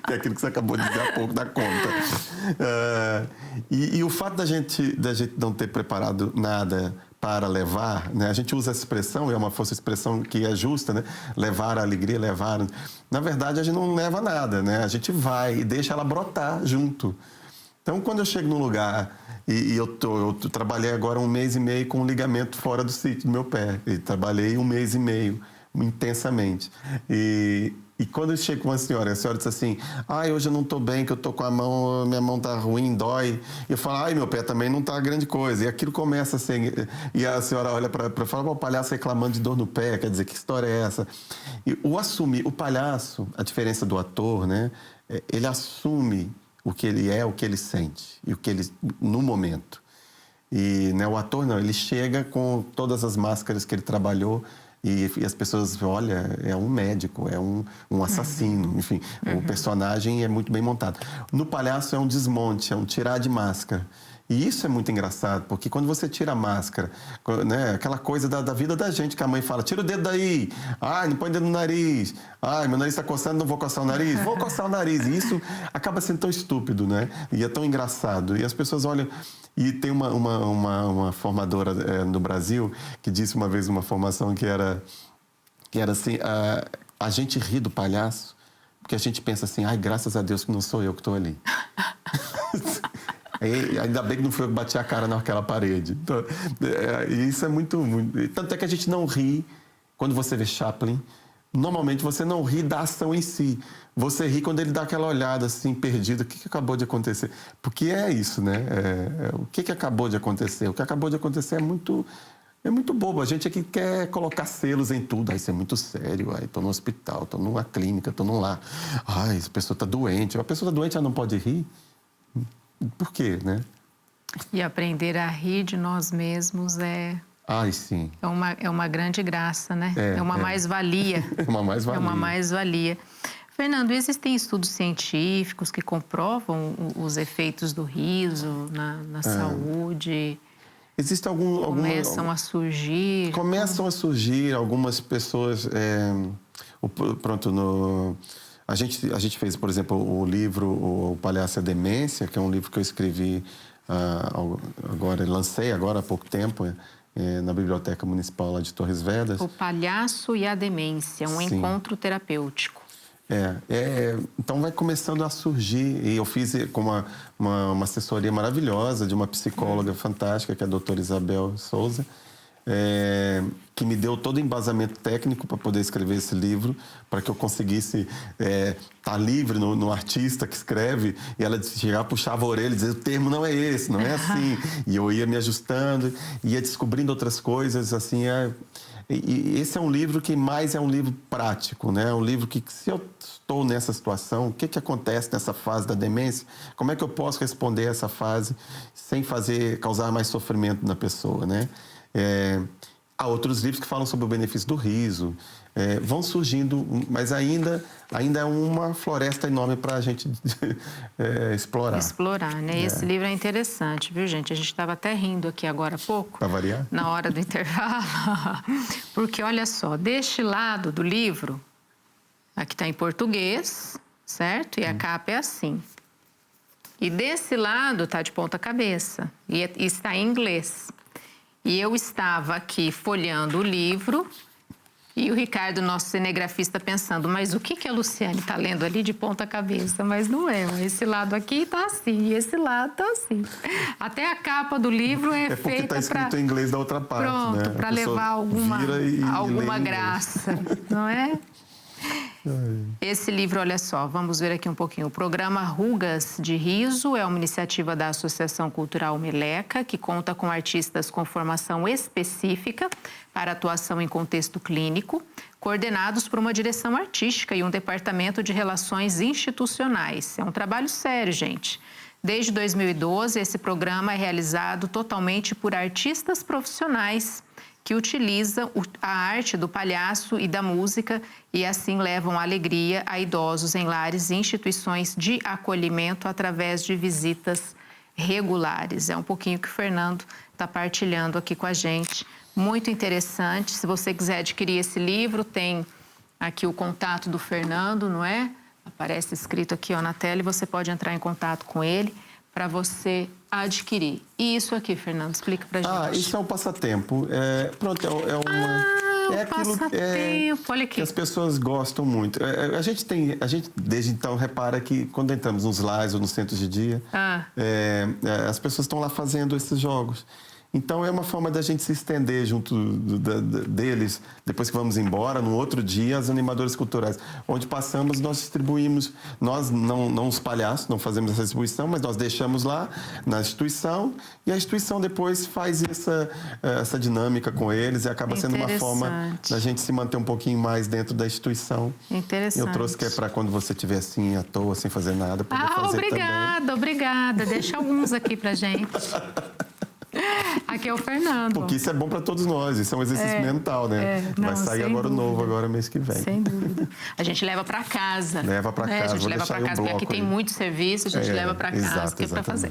Que é aquilo que você acabou de dizer há pouco, da conta. E o fato da gente não ter preparado nada para levar, né? A gente usa essa expressão, é uma expressão que é justa, né? Levar a alegria, levar... Na verdade, a gente não leva nada, né? A gente vai e deixa ela brotar junto. Então, quando eu chego num lugar e eu trabalhei agora 1 mês e meio com um ligamento fora do sítio do meu pé. E trabalhei 1 mês e meio, intensamente. E quando eu chego com uma senhora, a senhora diz assim: ai, hoje eu não estou bem, que eu estou com a mão, minha mão está ruim, dói. E eu falo: ai, meu pé também não está grande coisa. E aquilo começa assim, e a senhora olha para falar: o palhaço reclamando de dor no pé, quer dizer, que história é essa? E o palhaço, a diferença do ator, né? Ele assume o que ele é, o que ele sente, e o que ele, no momento. E, né, o ator não, ele chega com todas as máscaras que ele trabalhou. E as pessoas, olha, é um médico, é um assassino, enfim, o personagem é muito bem montado. No palhaço é um desmonte, é um tirar de máscara. E isso é muito engraçado, porque quando você tira a máscara, né, aquela coisa da vida da gente, que a mãe fala: tira o dedo daí, ai, não põe o dedo no nariz, ai, meu nariz está coçando, não vou coçar o nariz, vou coçar o nariz. E isso acaba sendo tão estúpido, né? E é tão engraçado. E as pessoas olham... E tem uma formadora no Brasil que disse uma vez numa formação que era assim: a gente ri do palhaço porque a gente pensa assim: ai, graças a Deus que não sou eu que estou ali. Ainda bem que não foi eu que bati a cara naquela parede. Então, isso é muito... Tanto é que a gente não ri quando você vê Chaplin, normalmente você não ri da ação em si. Você ri quando ele dá aquela olhada assim, perdida. O que acabou de acontecer? Porque é isso, né? O que acabou de acontecer? O que acabou de acontecer é muito bobo. A gente aqui quer colocar selos em tudo. Isso é muito sério. Estou no hospital, estou numa clínica, estou num lar. Essa pessoa está doente. A pessoa está doente, ela não pode rir? Por quê, né? E aprender a rir de nós mesmos sim. É uma grande graça, né? É uma mais-valia. É uma mais-valia. É uma mais-valia. Fernando, existem estudos científicos que comprovam os efeitos do riso na saúde? Existem Começam a surgir? Começam a surgir algumas pessoas... A gente fez, por exemplo, o livro O Palhaço e a Demência, que é um livro que eu escrevi lancei agora há pouco tempo, na Biblioteca Municipal lá de Torres Vedras. O Palhaço e a Demência, um encontro terapêutico. Então vai começando a surgir, e eu fiz com uma assessoria maravilhosa de uma psicóloga fantástica, que é a doutora Isabel Souza, que me deu todo o embasamento técnico para poder escrever esse livro, para que eu conseguisse estar livre no artista que escreve, e ela chegar, puxava a orelha e dizer, o termo não é esse, não é assim. E eu ia me ajustando, ia descobrindo outras coisas, assim, E esse é um livro que mais é um livro prático, né? Um livro que, se eu estou nessa situação, o que acontece nessa fase da demência? Como é que eu posso responder a essa fase sem causar mais sofrimento na pessoa, né? Há outros livros que falam sobre o benefício do riso. Vão surgindo, mas ainda é uma floresta enorme para a gente explorar. Explorar, né? Esse livro é interessante, viu, gente? A gente estava até rindo aqui agora há pouco. Para variar? Na hora do intervalo. Porque, olha só, deste lado do livro, aqui está em português, certo? E a capa é assim. E desse lado está de ponta cabeça. E está em inglês. E eu estava aqui folheando o livro e o Ricardo, nosso cinegrafista, pensando, mas o que a Luciane está lendo ali de ponta cabeça? Mas não é, esse lado aqui está assim, e esse lado está assim. Até a capa do livro é feita para... porque está escrito em inglês da outra parte, pronto, né? para levar alguma graça, não é? Esse livro, olha só, vamos ver aqui um pouquinho. O programa Rugas de Riso é uma iniciativa da Associação Cultural Meleca, que conta com artistas com formação específica para atuação em contexto clínico, coordenados por uma direção artística e um departamento de relações institucionais. É um trabalho sério, gente. Desde 2012, esse programa é realizado totalmente por artistas profissionais que utilizam a arte do palhaço e da música e assim levam alegria a idosos em lares e instituições de acolhimento através de visitas regulares. É um pouquinho que o Fernando está partilhando aqui com a gente. Muito interessante. Se você quiser adquirir esse livro, tem aqui o contato do Fernando, não é? Aparece escrito aqui na tela e você pode entrar em contato com ele para você adquirir. E isso aqui, Fernando, explica pra gente. Isso é um passatempo. Passatempo, olha aqui. Que as pessoas gostam muito. A gente desde então repara que quando entramos nos lares ou nos centros de dia, as pessoas estão lá fazendo esses jogos. Então, é uma forma da gente se estender junto deles, depois que vamos embora, no outro dia, as animadoras culturais. Onde passamos, nós distribuímos, nós não os palhaços, não fazemos essa distribuição, mas nós deixamos lá na instituição, e a instituição depois faz essa dinâmica com eles, e acaba sendo uma forma da gente se manter um pouquinho mais dentro da instituição. Interessante. Eu trouxe que é para quando você estiver assim, à toa, sem fazer nada, poder fazer obrigada. Deixa alguns aqui pra gente. Aqui é o Fernando. Porque isso é bom para todos nós, isso é um exercício mental, né? Vai sair agora o novo, agora mês que vem. Sem dúvida. A gente leva para casa. Leva para casa. A gente leva para casa, porque aqui tem muito serviço, a gente leva para casa, que é para fazer.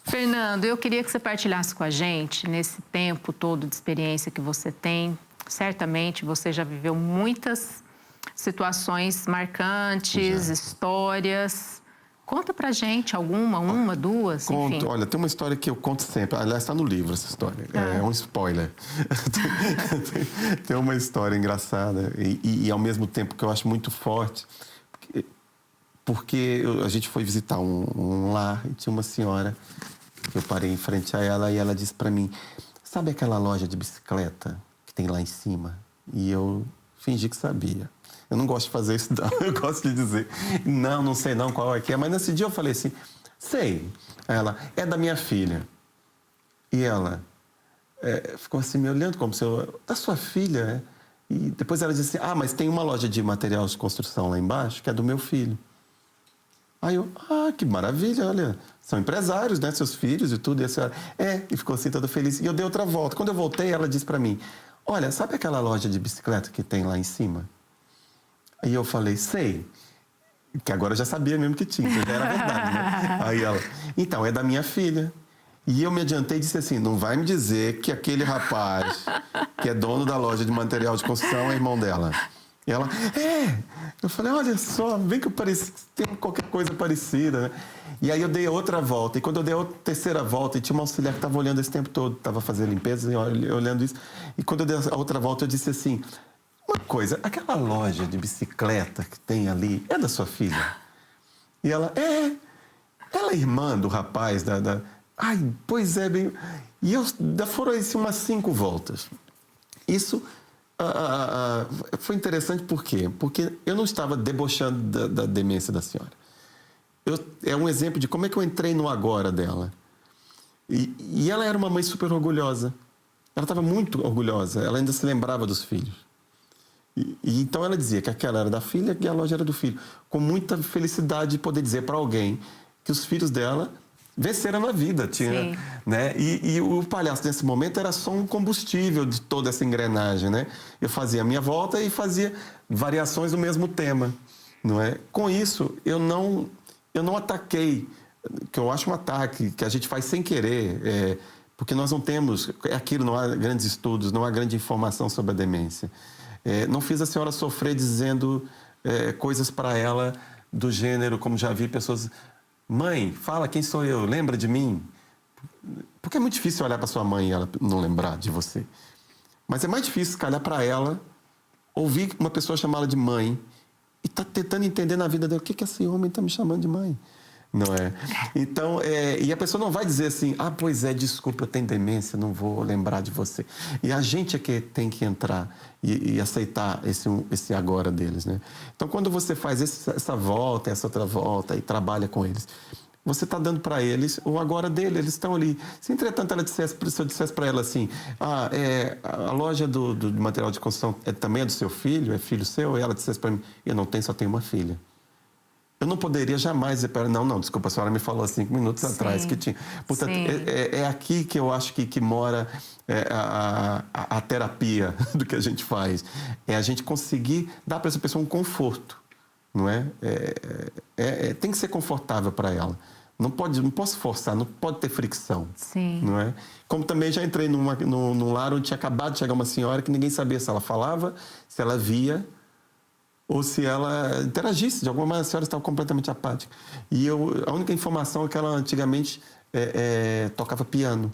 Fernando, eu queria que você partilhasse com a gente, nesse tempo todo de experiência que você tem. Certamente você já viveu muitas situações marcantes, histórias. Conta pra gente uma, duas, Conto. Enfim. Olha, tem uma história que eu conto sempre. Aliás, está no livro essa história. É um spoiler. Tem uma história engraçada e ao mesmo tempo que eu acho muito forte. Porque a gente foi visitar um lar e tinha uma senhora que eu parei em frente a ela e ela disse pra mim, sabe aquela loja de bicicleta que tem lá em cima? E eu fingi que sabia. Eu não gosto de fazer isso, não. Eu gosto de dizer, não sei não qual é que é. Mas nesse dia eu falei assim, sei. Ela, é da minha filha. E ela ficou assim me olhando como se eu... Da sua filha? E depois ela disse assim, mas tem uma loja de materiais de construção lá embaixo que é do meu filho. Aí eu, que maravilha, olha, são empresários, né, seus filhos e tudo. E a senhora, e ficou assim toda feliz. E eu dei outra volta. Quando eu voltei, ela disse para mim, olha, sabe aquela loja de bicicleta que tem lá em cima? Aí eu falei, sei. Que agora eu já sabia mesmo que tinha, que já era verdade, né? Aí ela, então, é da minha filha. E eu me adiantei e disse assim, não vai me dizer que aquele rapaz que é dono da loja de material de construção é irmão dela. E ela, Eu falei, olha só, bem que eu tem qualquer coisa parecida, né? E aí eu dei outra volta. E quando eu dei a terceira volta, e tinha uma auxiliar que estava olhando esse tempo todo, estava fazendo limpeza, olhando isso. E quando eu dei a outra volta, eu disse assim, uma coisa, aquela loja de bicicleta que tem ali, é da sua filha? E ela, ela é irmã do rapaz Ai, pois é, bem... E foram assim, umas 5 voltas. Isso... foi interessante por quê? Porque eu não estava debochando da demência da senhora. É um exemplo de como é que eu entrei no agora dela. E ela era uma mãe super orgulhosa. Ela estava muito orgulhosa. Ela ainda se lembrava dos filhos. E então ela dizia que aquela era da filha e a loja era do filho. Com muita felicidade de poder dizer para alguém que os filhos dela venceram na vida, né? E o palhaço nesse momento era só um combustível de toda essa engrenagem, né? Eu fazia a minha volta e fazia variações do mesmo tema, não é? Com isso eu não ataquei, que eu acho um ataque que a gente faz sem querer, porque nós não temos aquilo, não há grandes estudos, não há grande informação sobre a demência. Não fiz a senhora sofrer dizendo coisas para ela do gênero, como já vi pessoas... Mãe, fala quem sou eu, lembra de mim? Porque é muito difícil olhar para sua mãe e ela não lembrar de você. Mas é mais difícil, calhar para ela, ouvir uma pessoa chamá-la de mãe e tá tentando entender na vida dela, o que esse homem está me chamando de mãe? Não é? Então, e a pessoa não vai dizer assim, pois é, desculpa, eu tenho demência, não vou lembrar de você. E a gente é que tem que entrar e aceitar esse agora deles, né? Então, quando você faz essa volta, essa outra volta e trabalha com eles, você está dando para eles o agora dele, eles estão ali. Se, entretanto, se eu dissesse para ela assim, a loja do material de construção também é do seu filho, é filho seu, e ela dissesse para mim, eu não tenho, só tenho uma filha. Eu não poderia jamais dizer para ela, não, desculpa, a senhora me falou há 5 minutos atrás que tinha. Portanto, é aqui que eu acho que mora a terapia do que a gente faz. É a gente conseguir dar para essa pessoa um conforto, não é? Tem que ser confortável para ela. Não posso forçar, não pode ter fricção. Sim. Não é? Como também já entrei num lar onde tinha acabado de chegar uma senhora que ninguém sabia se ela falava, se ela via, ou se ela interagisse. De alguma maneira, a senhora estava completamente apática. E a única informação é que ela antigamente tocava piano.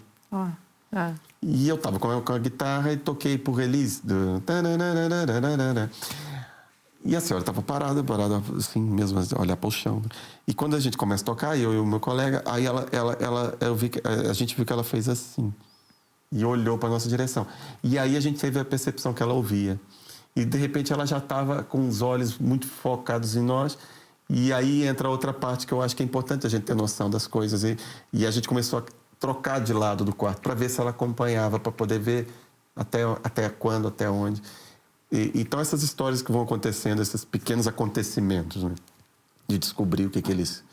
E eu estava com a guitarra e toquei por Release. E a senhora estava parada assim, mesmo a olhar para o chão. E quando a gente começa a tocar, eu e o meu colega, aí a gente viu que ela fez assim. E olhou para a nossa direção. E aí a gente teve a percepção que ela ouvia. E, de repente, ela já estava com os olhos muito focados em nós. E aí entra outra parte que eu acho que é importante a gente ter noção das coisas. E a gente começou a trocar de lado do quarto para ver se ela acompanhava, para poder ver até quando, até onde. Então, essas histórias que vão acontecendo, esses pequenos acontecimentos, né? De descobrir o que eles...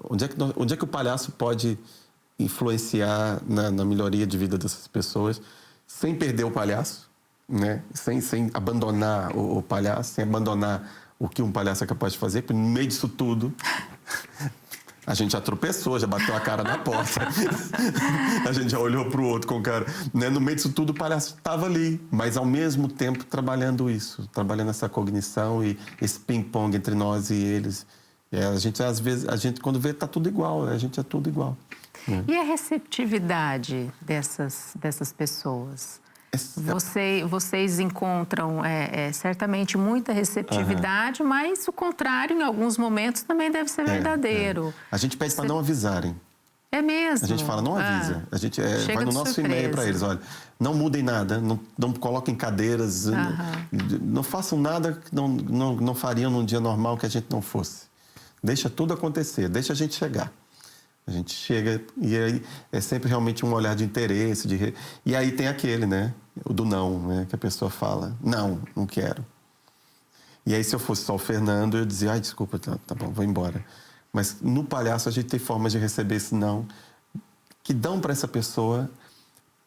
Onde é que o palhaço pode influenciar na melhoria de vida dessas pessoas sem perder o palhaço, né? Sem abandonar o palhaço, sem abandonar o que um palhaço é capaz de fazer, porque no meio disso tudo a gente já tropeçou, já bateu a cara na porta, a gente já olhou para o outro com o cara, né? No meio disso tudo o palhaço estava ali, mas ao mesmo tempo trabalhando trabalhando essa cognição e esse ping-pong entre nós e eles. A gente às vezes, quando vê, tá tudo igual, né? A gente é tudo igual. E a receptividade dessas pessoas? Vocês encontram certamente muita receptividade, mas o contrário, em alguns momentos, também deve ser verdadeiro. A gente pede para não avisarem. É mesmo? A gente fala, não avisa. A gente vai no nosso surpresa. e-mail para eles, olha, não mudem nada, não coloquem cadeiras, não façam nada que não fariam num dia normal que a gente não fosse. Deixa tudo acontecer, deixa a gente chegar. A gente chega e aí é sempre realmente um olhar de interesse. E aí tem aquele, né? O do não, né? Que a pessoa fala, não quero. E aí se eu fosse só o Fernando, eu dizia, ai, desculpa, tá bom, vou embora. Mas no Palhaço a gente tem formas de receber esse não, que dão para essa pessoa.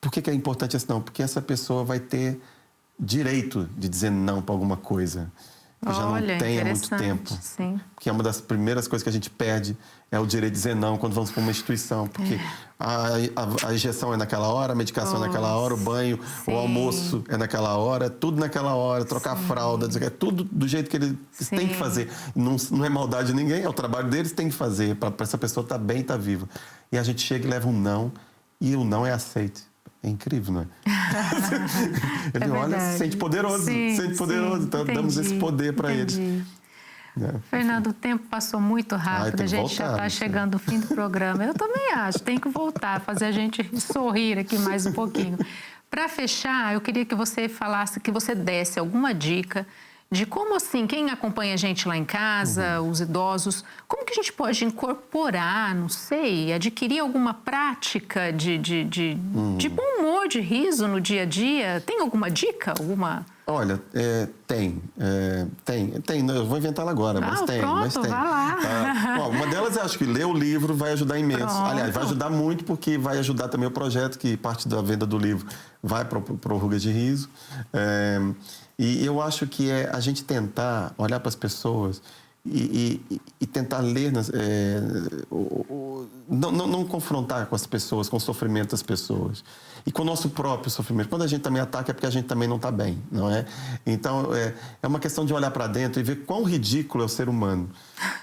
Por que é importante esse não? Porque essa pessoa vai ter direito de dizer não para alguma coisa que já não tem há muito tempo. Sim. Porque é uma das primeiras coisas que a gente perde é o direito de dizer não quando vamos para uma instituição. Porque a injeção é naquela hora, a medicação é naquela hora, o banho, o almoço é naquela hora, tudo naquela hora, trocar a fralda, é tudo do jeito que eles têm que fazer. Não é maldade de ninguém, é o trabalho deles, tem que fazer para essa pessoa estar bem, estar viva. E a gente chega e leva um não, e o não é aceito. É incrível, não é? Ele olha, se sente poderoso, então damos esse poder para eles. Fernando, o tempo passou muito rápido, a gente já está chegando no fim do programa. Eu também acho, tem que voltar, fazer a gente sorrir aqui mais um pouquinho. Para fechar, eu queria que você falasse, que você desse alguma dica de como, assim, quem acompanha a gente lá em casa, os idosos, como que a gente pode incorporar, não sei, adquirir alguma prática de bom humor, de riso no dia a dia? Tem alguma dica? Olha, tem. Eu vou inventá-la agora, mas tem. Vai lá. Uma delas, eu acho que ler o livro vai ajudar imenso. Pronto. Aliás, vai ajudar muito porque vai ajudar também o projeto, que parte da venda do livro vai para o Rugas de Riso. E eu acho que é a gente tentar olhar para as pessoas e tentar ler, não confrontar com as pessoas, com o sofrimento das pessoas. E com o nosso próprio sofrimento. Quando a gente também ataca é porque a gente também não está bem, não é? Então, é uma questão de olhar para dentro e ver quão ridículo é o ser humano.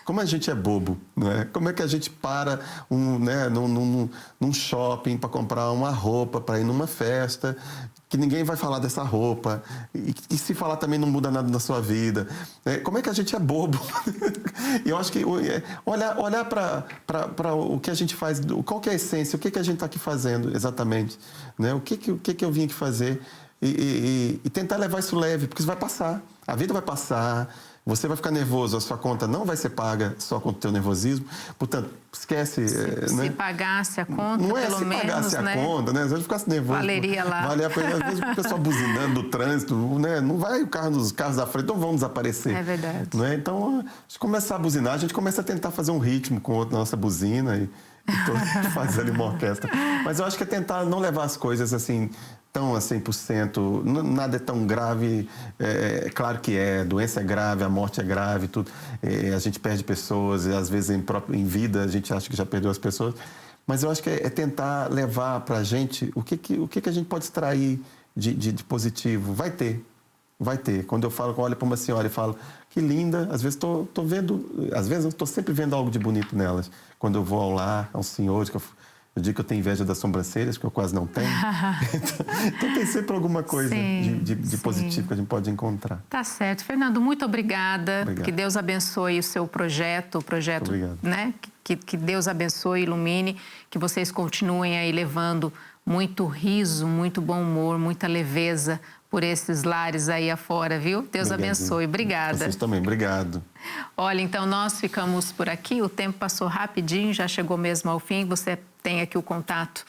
Como a gente é bobo, não é? Como é que a gente para num shopping para comprar uma roupa, para ir numa festa, que ninguém vai falar dessa roupa, e se falar também não muda nada na sua vida. Como é que a gente é bobo? E eu acho que olhar para o que a gente faz, qual que é a essência, o que a gente está aqui fazendo exatamente, né? O que eu vim aqui fazer e tentar levar isso leve, porque isso vai passar, a vida vai passar. Você vai ficar nervoso, a sua conta não vai ser paga só com o teu nervosismo. Portanto, esquece... Se pagasse a conta, não é pelo se menos, pagasse a conta, né? Se a gente ficasse nervoso... Valeria lá. Às vezes o pessoal buzinando do trânsito, né? Não vai os carros da frente, não vão desaparecer. É verdade. Não é? Então, a gente começar a buzinar, a gente começa a tentar fazer um ritmo com a nossa buzina e faz ali uma orquestra. Mas eu acho que é tentar não levar as coisas assim... tão a 100%, nada é tão grave, claro que doença é grave, a morte é grave, tudo. A gente perde pessoas, e às vezes em vida a gente acha que já perdeu as pessoas, mas eu acho que é tentar levar para a gente o que a gente pode extrair de positivo. Vai ter. Quando eu olho para uma senhora e falo, que linda, às vezes estou sempre vendo algo de bonito nelas. Quando eu vou ao lar, aos senhores, eu digo que eu tenho inveja das sobrancelhas, que eu quase não tenho. Então tem sempre alguma coisa de positivo que a gente pode encontrar. Tá certo. Fernando, muito obrigada. Obrigado. Que Deus abençoe o seu projeto, né? Que Deus abençoe e ilumine, que vocês continuem aí levando muito riso, muito bom humor, muita leveza por esses lares aí afora, viu? Deus abençoe. Obrigada. Vocês também, obrigado. Olha, então nós ficamos por aqui, o tempo passou rapidinho, já chegou mesmo ao fim. Você tem aqui o contato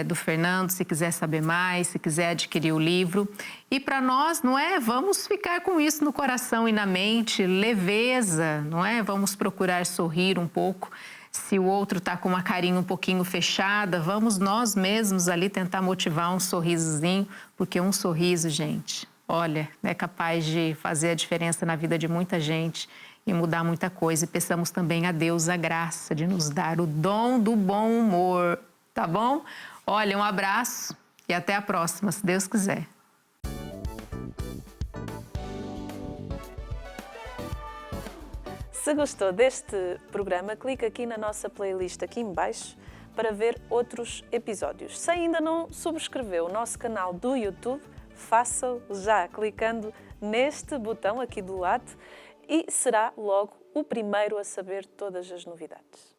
do Fernando, se quiser saber mais, se quiser adquirir o livro. E para nós, não é? Vamos ficar com isso no coração e na mente, leveza, não é? Vamos procurar sorrir um pouco. Se o outro está com uma carinha um pouquinho fechada, vamos nós mesmos ali tentar motivar um sorrisozinho, porque um sorriso, gente, olha, é capaz de fazer a diferença na vida de muita gente e mudar muita coisa. E peçamos também a Deus a graça de nos dar o dom do bom humor, tá bom? Olha, um abraço e até a próxima, se Deus quiser. Se gostou deste programa, clique aqui na nossa playlist aqui em baixo para ver outros episódios. Se ainda não subscreveu o nosso canal do YouTube, faça-o já clicando neste botão aqui do lado e será logo o primeiro a saber todas as novidades.